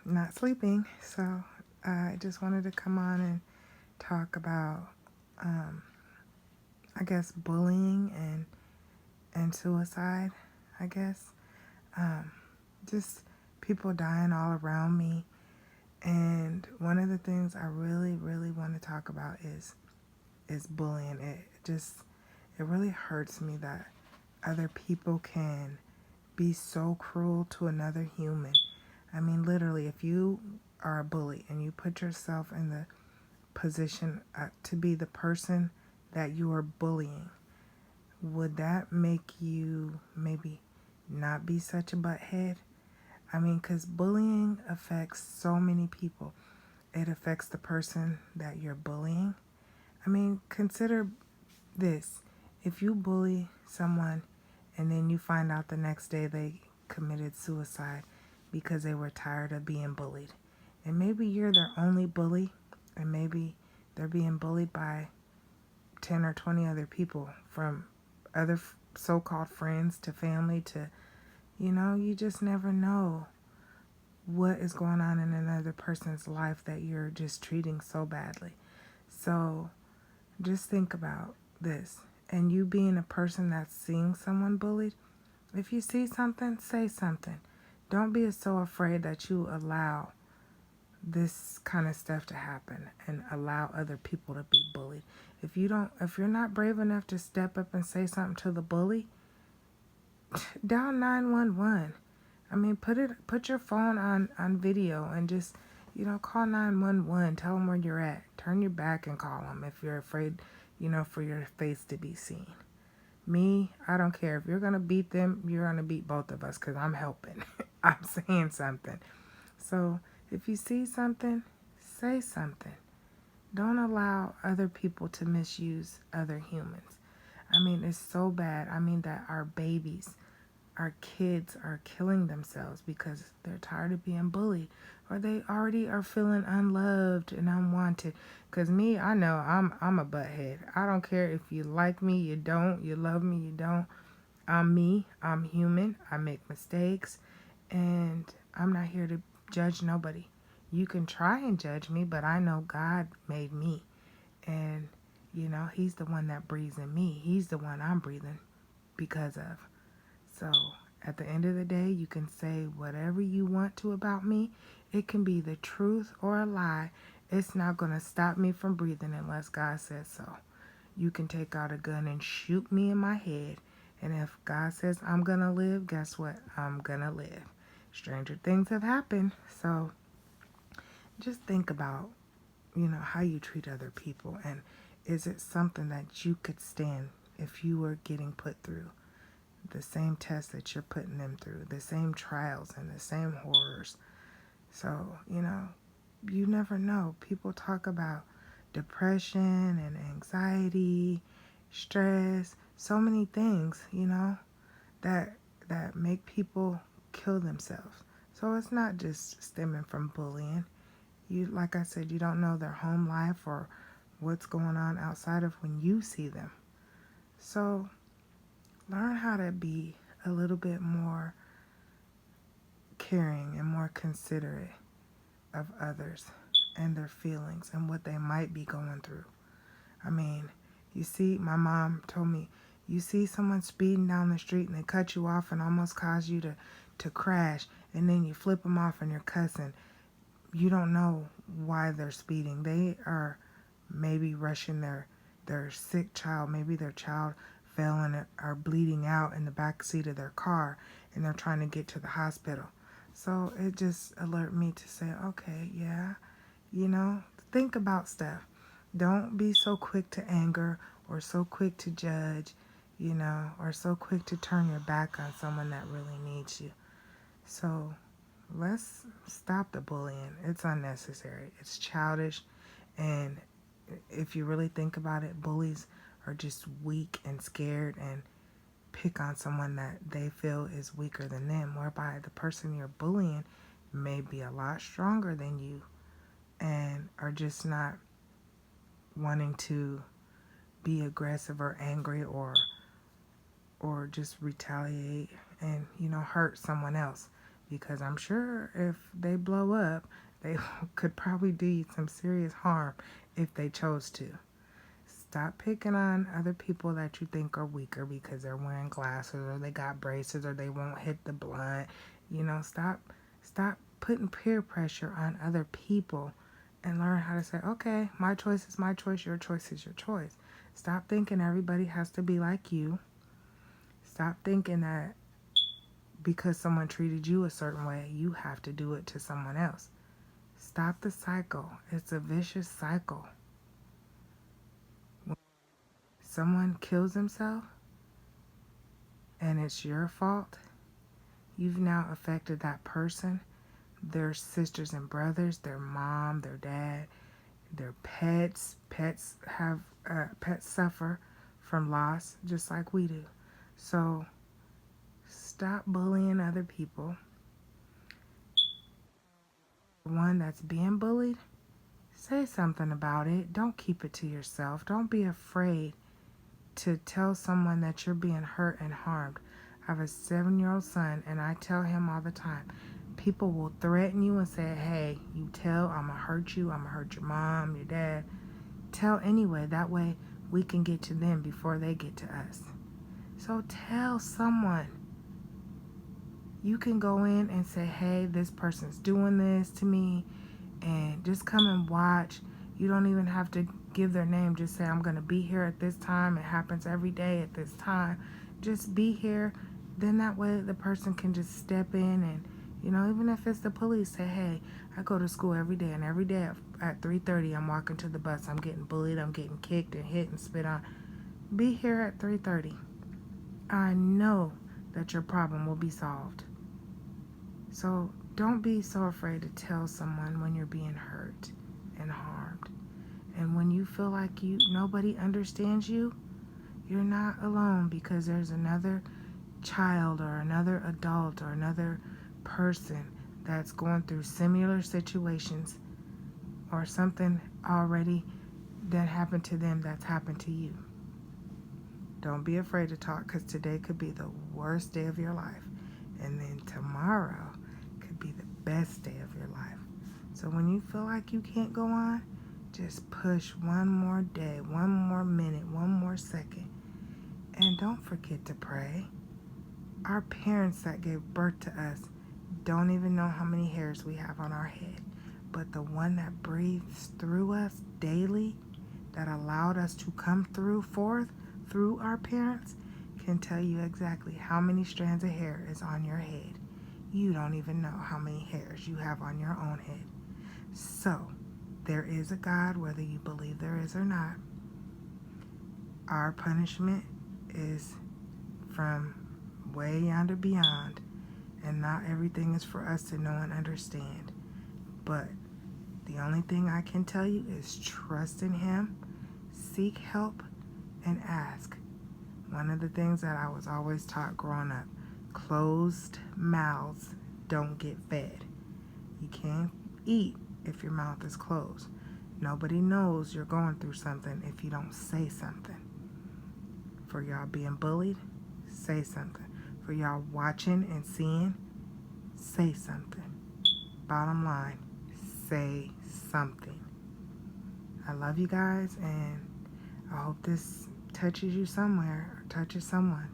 not sleeping, so I just wanted to come on and talk about, um, I guess, bullying and suicide. I guess um, just people dying all around me, and one of the things I really, really want to talk about is bullying. It really hurts me that other people can be so cruel to another human. I mean, literally, if you are a bully and you put yourself in the position to be the person that you are bullying, would that make you maybe not be such a butthead? I mean, because bullying affects so many people. It affects the person that you're bullying. I mean, consider this. If you bully someone and then you find out the next day they committed suicide because they were tired of being bullied, and maybe you're their only bully, and maybe they're being bullied by 10 or 20 other people, from other so-called friends to family to, you just never know what is going on in another person's life that you're just treating so badly. So just think about this. And you being a person that's seeing someone bullied, if you see something, say something. Don't be so afraid that you allow this kind of stuff to happen and allow other people to be bullied. If you're not brave enough to step up and say something to the bully, dial 911. I mean, put your phone on video and just, call 911. Tell them where you're at. Turn your back and call them if you're afraid, for your face to be seen. Me, I don't care. If you're going to beat them, you're going to beat both of us because I'm helping. I'm saying something. So if you see something, say something. Don't allow other people to misuse other humans. I mean, it's so bad. I mean, that our babies, our kids are killing themselves because they're tired of being bullied, or they already are feeling unloved and unwanted. Because me, I know I'm a butthead. I don't care if you like me, you don't, you love me, you don't. I'm me. I'm human. I make mistakes, and I'm not here to judge nobody. You can try and judge me, but I know God made me, and He's the one that breathes in me. He's the one I'm breathing because of. So at the end of the day, you can say whatever you want to about me. It can be the truth or a lie. It's not going to stop me from breathing unless God says so. You can take out a gun and shoot me in my head. And if God says I'm going to live, guess what? I'm going to live. Stranger things have happened. So just think about, how you treat other people. And is it something that you could stand if you were getting put through the same tests that you're putting them through, the same trials and the same horrors? So, you never know. People talk about depression and anxiety, stress, so many things, that make people kill themselves. So it's not just stemming from bullying. You, like I said, you don't know their home life or what's going on outside of when you see them. So learn how to be a little bit more caring and more considerate of others and their feelings and what they might be going through. I mean, you see, my mom told me, you see someone speeding down the street and they cut you off and almost cause you to crash, and then you flip them off and you're cussing. You don't know why they're speeding. They are maybe rushing their sick child. Maybe their child fell and are bleeding out in the back seat of their car, and they're trying to get to the hospital. So it just alerted me to say, okay, yeah, think about stuff. Don't be so quick to anger or so quick to judge, or so quick to turn your back on someone that really needs you. So let's stop the bullying. It's unnecessary. It's childish. And if you really think about it, bullies are just weak and scared and pick on someone that they feel is weaker than them, whereby the person you're bullying may be a lot stronger than you and are just not wanting to be aggressive or angry or just retaliate and hurt someone else, because I'm sure if they blow up, they could probably do some serious harm if they chose to. Stop picking on other people that you think are weaker because they're wearing glasses or they got braces or they won't hit the blunt. Stop putting peer pressure on other people and learn how to say, okay, my choice is my choice, your choice is your choice. Stop thinking everybody has to be like you. Stop thinking that because someone treated you a certain way, you have to do it to someone else. Stop the cycle. It's a vicious cycle. When someone kills himself and it's your fault, you've now affected that person, their sisters and brothers, their mom, their dad, their pets. Pets suffer from loss just like we do. So stop bullying other people. The one that's being bullied, say something about it. Don't keep it to yourself. Don't be afraid to tell someone that you're being hurt and harmed. I have a 7-year-old son, and I tell him all the time, people will threaten you and say, hey, you tell, I'm going to hurt you, I'm going to hurt your mom, your dad. Tell anyway. That way we can get to them before they get to us. So tell someone. You can go in and say, hey, this person's doing this to me, and just come and watch. You don't even have to give their name. Just say, I'm going to be here at this time. It happens every day at this time. Just be here. Then that way the person can just step in and, even if it's the police, say, hey, I go to school every day, and every day at 3:30 I'm walking to the bus. I'm getting bullied. I'm getting kicked and hit and spit on. Be here at 3:30. I know that your problem will be solved. So don't be so afraid to tell someone when you're being hurt and harmed. And when you feel like nobody understands you, you're not alone, because there's another child or another adult or another person that's going through similar situations or something already that happened to them that's happened to you. Don't be afraid to talk, because today could be the worst day of your life. And then tomorrow could be the best day of your life. So when you feel like you can't go on, just push one more day, one more minute, one more second. And don't forget to pray. Our parents that gave birth to us don't even know how many hairs we have on our head. But the one that breathes through us daily, that allowed us to come forth through our parents, can tell you exactly how many strands of hair is on your head. You don't even know how many hairs you have on your own head. So, there is a God, whether you believe there is or not. Our punishment is from way yonder beyond, and not everything is for us to know and understand. But the only thing I can tell you is trust in Him, seek help, and ask. One of the things that I was always taught growing up, closed mouths don't get fed. You can't eat if your mouth is closed. Nobody knows you're going through something if you don't say something. For y'all being bullied, say something. For y'all watching and seeing, say something. Bottom line, say something. I love you guys, and I hope this touches you somewhere or touches someone.